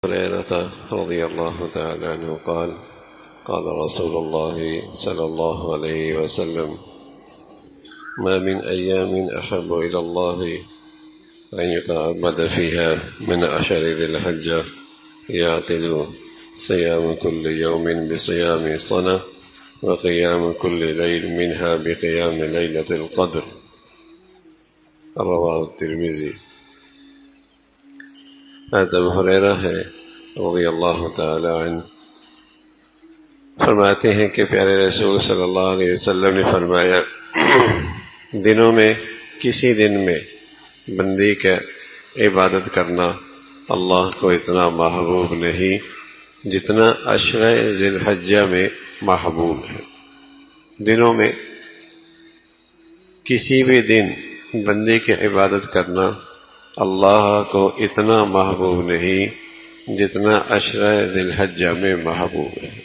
هريرة رضي الله تعالى عنه قال قال رسول الله صلى الله عليه وسلم: ما من أيام أحب إلى الله أن يتعبد فيها من عشر ذي الحجة يعقل صيام كل يوم بصيام سنة وقيام كل ليل منها بقيام ليلة القدر. رواه الترمذی۔ حضرت ابو ہریرہ ہے رضی اللہ تعالی عنہ فرماتے ہیں کہ پیارے رسول صلی اللہ علیہ وسلم نے فرمایا، دنوں میں کسی دن میں بندی کا عبادت کرنا اللہ کو اتنا محبوب نہیں جتنا عشرہ ذی الحجہ میں محبوب ہے۔ دنوں میں کسی بھی دن بندے کی عبادت کرنا اللہ کو اتنا محبوب نہیں جتنا عشرہ ذی الحجہ میں محبوب ہے۔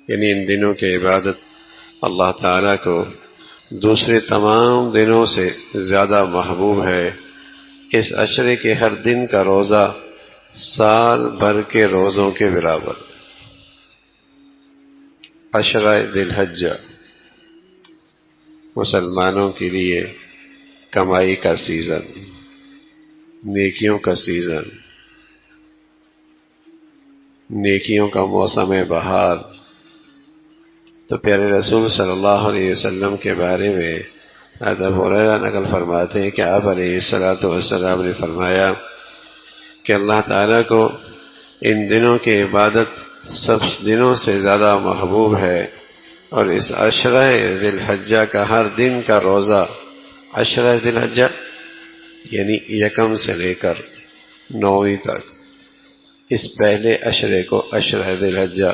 یعنی ان دنوں کی عبادت اللہ تعالیٰ کو دوسرے تمام دنوں سے زیادہ محبوب ہے۔ اس عشرے کے ہر دن کا روزہ سال بھر کے روزوں کے برابر۔ عشرہ ذی الحجہ مسلمانوں کے لیے کمائی کا سیزن، نیکیوں کا سیزن، نیکیوں کا موسم بہار۔ تو پیارے رسول صلی اللہ علیہ وسلم کے بارے میں حضرت ابو ہریرہ نقل فرماتے ہیں کہ آپ علیہ الصلوۃ والسلام نے فرمایا کہ اللہ تعالیٰ کو ان دنوں کی عبادت سب دنوں سے زیادہ محبوب ہے، اور اس عشرہ ذی الحجہ کا ہر دن کا روزہ، عشرہ ذی الحجہ یعنی یکم سے لے کر 9ویں تک، اس پہلے عشرے کو عشرہ ذی الحجہ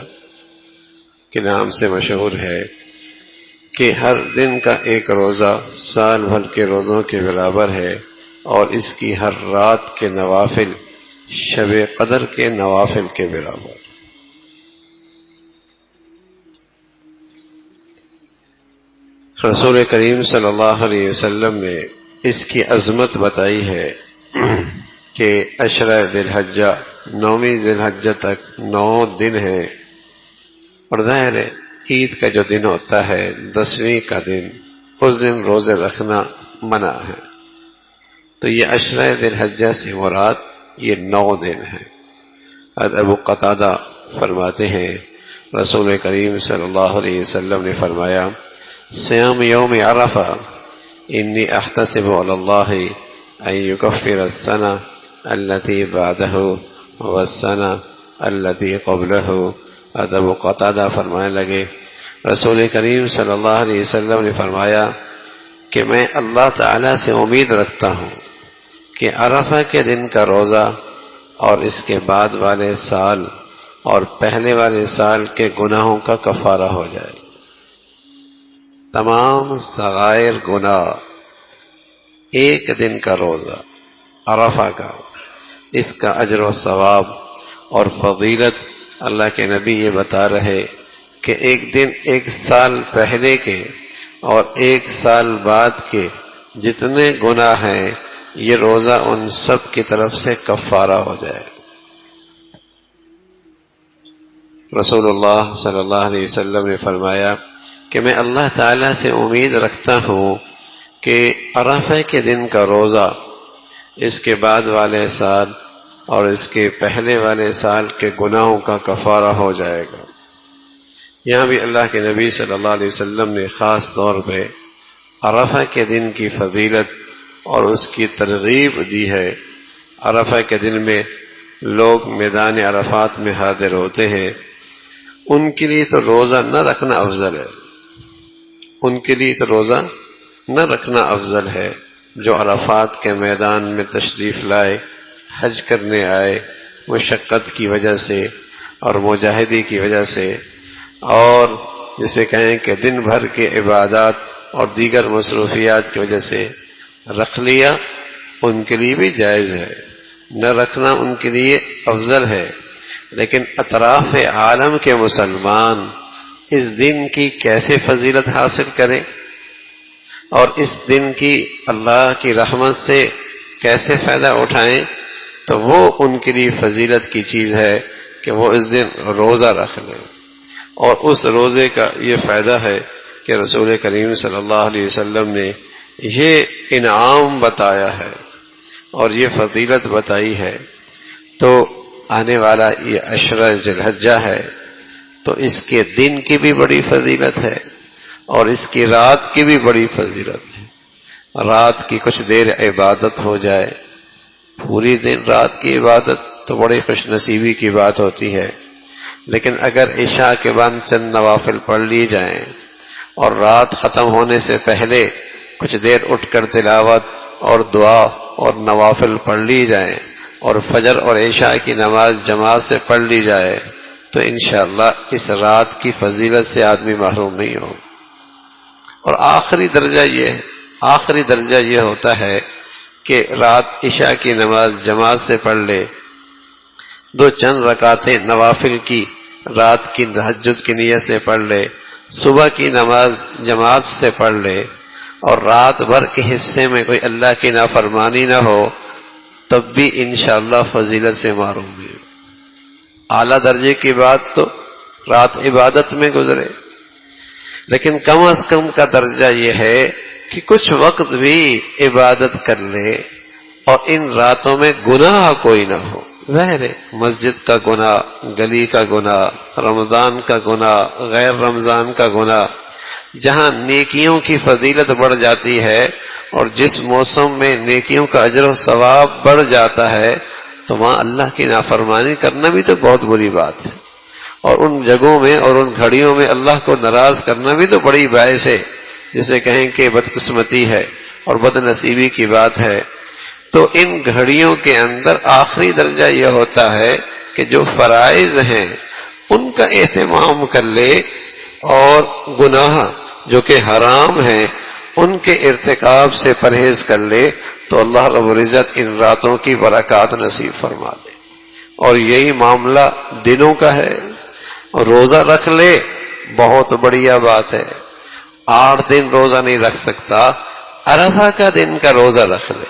کے نام سے مشہور ہے کہ ہر دن کا ایک روزہ سال بھر کے روزوں کے برابر ہے، اور اس کی ہر رات کے نوافل شب قدر کے نوافل کے برابر۔ رسول کریم صلی اللہ علیہ وسلم نے اس کی عظمت بتائی ہے کہ عشرہ ذی الحجہ 9ویں ذی الحجہ تک 9 دن ہیں، اور ظاہر ہے عید کا جو دن ہوتا ہے 10ویں کا دن، اس دن روزے رکھنا منع ہے۔ تو یہ عشرہ ذی الحجہ سے مراد یہ 9 دن ہیں۔ حضرت ابو قتادہ فرماتے ہیں رسول کریم صلی اللہ علیہ وسلم نے فرمایا: صیام یوم عرفہ انی احتسب علی اللہ ان یکفر السنہ التی بعدہ والسنہ التی قبلہ۔ حضرت ابو قتادہ فرمانے لگے، رسول کریم صلی اللہ علیہ وسلم نے فرمایا کہ میں اللہ تعالیٰ سے امید رکھتا ہوں کہ عرفہ کے دن کا روزہ اور اس کے بعد والے سال اور پہلے والے سال کے گناہوں کا کفارہ ہو جائے۔ تمام صغائر گناہ ایک دن کا روزہ عرفہ کا، اس کا اجر و ثواب اور فضیلت اللہ کے نبی یہ بتا رہے کہ ایک دن ایک سال پہلے کے اور ایک سال بعد کے جتنے گناہ ہیں یہ روزہ ان سب کی طرف سے کفارہ ہو جائے۔ رسول اللہ صلی اللہ علیہ وسلم نے فرمایا کہ میں اللہ تعالیٰ سے امید رکھتا ہوں کہ عرفہ کے دن کا روزہ اس کے بعد والے سال اور اس کے پہلے والے سال کے گناہوں کا کفارہ ہو جائے گا۔ یہاں بھی اللہ کے نبی صلی اللہ علیہ وسلم نے خاص طور پہ عرفہ کے دن کی فضیلت اور اس کی ترغیب دی ہے۔ عرفہ کے دن میں لوگ میدان عرفات میں حاضر ہوتے ہیں، ان کے لیے تو روزہ نہ رکھنا افضل ہے، ان کے لیے تو روزہ نہ رکھنا افضل ہے جو عرفات کے میدان میں تشریف لائے، حج کرنے آئے، مشقت کی وجہ سے اور مجاہدی کی وجہ سے، اور جسے کہیں کہ دن بھر کے عبادات اور دیگر مصروفیات کی وجہ سے رکھ لیا، ان کے لیے بھی جائز ہے، نہ رکھنا ان کے لیے افضل ہے۔ لیکن اطراف عالم کے مسلمان اس دن کی کیسے فضیلت حاصل کریں اور اس دن کی اللہ کی رحمت سے کیسے فائدہ اٹھائیں، تو وہ ان کے لیے فضیلت کی چیز ہے کہ وہ اس دن روزہ رکھ لیں. اور اس روزے کا یہ فائدہ ہے کہ رسول کریم صلی اللہ علیہ وسلم نے یہ انعام بتایا ہے اور یہ فضیلت بتائی ہے. تو آنے والا یہ عشرہ ذی الحجہ ہے، تو اس کے دن کی بھی بڑی فضیلت ہے اور اس کی رات کی بھی بڑی فضیلت ہے. رات کی کچھ دیر عبادت ہو جائے، پوری دن رات کی عبادت تو بڑی خوش نصیبی کی بات ہوتی ہے، لیکن اگر عشاء کے بعد چند نوافل پڑھ لی جائیں اور رات ختم ہونے سے پہلے کچھ دیر اٹھ کر تلاوت اور دعا اور نوافل پڑھ لی جائیں اور فجر اور عشاء کی نماز جماعت سے پڑھ لی جائے تو انشاءاللہ اس رات کی فضیلت سے آدمی محروم نہیں ہو. اور آخری درجہ یہ ہوتا ہے کہ رات عشاء کی نماز جماعت سے پڑھ لے، دو چند رکعتیں نوافل کی رات کی تہجد کی نیت سے پڑھ لے، صبح کی نماز جماعت سے پڑھ لے اور رات بھر کے حصے میں کوئی اللہ کی نافرمانی نہ ہو، تب بھی انشاءاللہ فضیلت سے محروم نہیں. اعلیٰ درجے کی بات تو رات عبادت میں گزرے، لیکن کم از کم کا درجہ یہ ہے کہ کچھ وقت بھی عبادت کر لے اور ان راتوں میں گناہ کوئی نہ ہو. ظاہر ہے مسجد کا گناہ، گلی کا گناہ، رمضان کا گناہ، غیر رمضان کا گناہ، جہاں نیکیوں کی فضیلت بڑھ جاتی ہے اور جس موسم میں نیکیوں کا اجر و ثواب بڑھ جاتا ہے تو وہاں اللہ کی نافرمانی کرنا بھی تو بہت بری بات ہے. اور ان جگہوں میں اور ان گھڑیوں میں اللہ کو ناراض کرنا بھی تو بڑی باعث ہے، جسے کہیں کہ بدقسمتی ہے اور بد نصیبی کی بات ہے. تو ان گھڑیوں کے اندر آخری درجہ یہ ہوتا ہے کہ جو فرائض ہیں ان کا اہتمام کر لے اور گناہ جو کہ حرام ہیں ان کے ارتکاب سے پرہیز کر لے تو اللہ رب العزت ان راتوں کی برکات نصیب فرما دے. اور یہی معاملہ دنوں کا ہے. روزہ رکھ لے بہت بڑھیا بات ہے. 8 دن روزہ نہیں رکھ سکتا، عرفہ کا دن کا روزہ رکھ لے،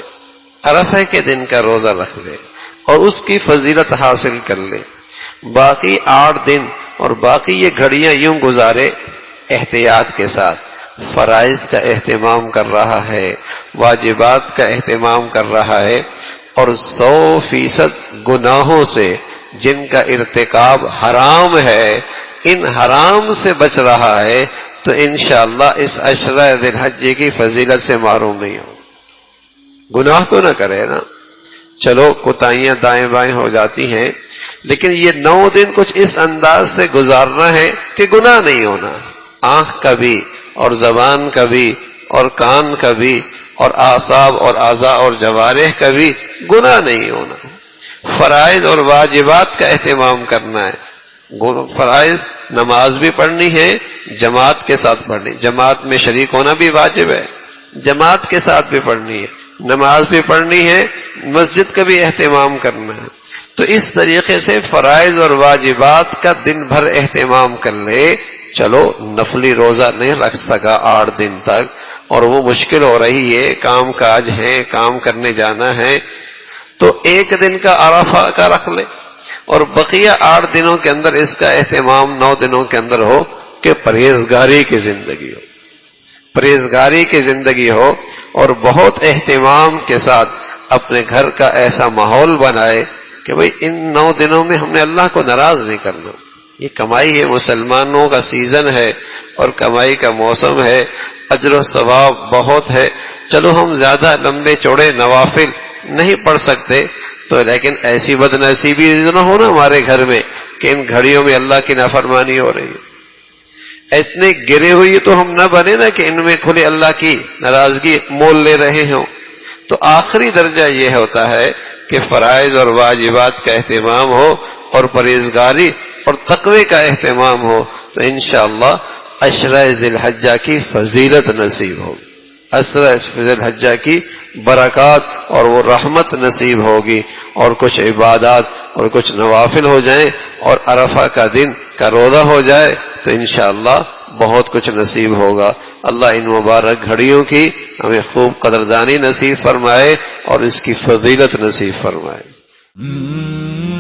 عرفہ کے دن کا روزہ رکھ لے اور اس کی فضیلت حاصل کر لے. باقی 8 دن اور باقی یہ گھڑیاں یوں گزارے احتیاط کے ساتھ. فرائض کا اہتمام کر رہا ہے، واجبات کا اہتمام کر رہا ہے اور 100% گناہوں سے جن کا ارتکاب حرام ہے ان حرام سے بچ رہا ہے تو انشاءاللہ اس عشرہ ذی الحجہ کی فضیلت سے محروم نہیں ہو. گناہ تو نہ کرے نا، چلو کوتاہیاں دائیں بائیں ہو جاتی ہیں، لیکن یہ 9 دن کچھ اس انداز سے گزارنا ہے کہ گناہ نہیں ہونا. آنکھ کا بھی اور زبان کا بھی اور کان کا بھی اور اعصاب اور اعضاء اور جوارح کا بھی گناہ نہیں ہونا. فرائض اور واجبات کا اہتمام کرنا ہے. فرائض نماز بھی پڑھنی ہے، جماعت کے ساتھ پڑھنی، جماعت میں شریک ہونا بھی واجب ہے، جماعت کے ساتھ بھی پڑھنی ہے، نماز بھی پڑھنی ہے، مسجد کا بھی اہتمام کرنا ہے. تو اس طریقے سے فرائض اور واجبات کا دن بھر اہتمام کر لے. چلو نفلی روزہ نہیں رکھ سکا 8 دن تک اور وہ مشکل ہو رہی ہے، کام کاج ہے، کام کرنے جانا ہے، تو 1 دن کا عرفہ کا رکھ لے اور بقیہ 8 دنوں کے اندر اس کا اہتمام 9 دنوں کے اندر ہو کہ پرہیزگاری کی زندگی ہو، پرہیزگاری کی زندگی ہو اور بہت اہتمام کے ساتھ اپنے گھر کا ایسا ماحول بنائے کہ بھئی ان 9 دنوں میں ہم نے اللہ کو ناراض نہیں کرنا. یہ کمائی ہے، مسلمانوں کا سیزن ہے اور کمائی کا موسم ہے، اجر و ثواب بہت ہے. چلو ہم زیادہ لمبے چوڑے نوافل نہیں پڑھ سکتے تو لیکن ایسی بد نصیبی نہ ہو نا ہمارے گھر میں کہ ان گھڑیوں میں اللہ کی نافرمانی ہو رہی ہے. اتنے گرے ہوئی تو ہم نہ بنے نا کہ ان میں کھلے اللہ کی ناراضگی مول لے رہے ہوں. تو آخری درجہ یہ ہوتا ہے کہ فرائض اور واجبات کا اہتمام ہو اور پرہیزگاری اور تقوی کا اہتمام ہو تو انشاءاللہ عشرہ ذی الحجہ کی فضیلت نصیب ہوگی، عشرہ ذی الحجہ کی برکات اور وہ رحمت نصیب ہوگی اور کچھ عبادات اور کچھ نوافل ہو جائیں اور عرفہ کا دن کا روزہ ہو جائے تو انشاءاللہ بہت کچھ نصیب ہوگا. اللہ ان مبارک گھڑیوں کی ہمیں خوب قدردانی نصیب فرمائے اور اس کی فضیلت نصیب فرمائے. Mm-hmm.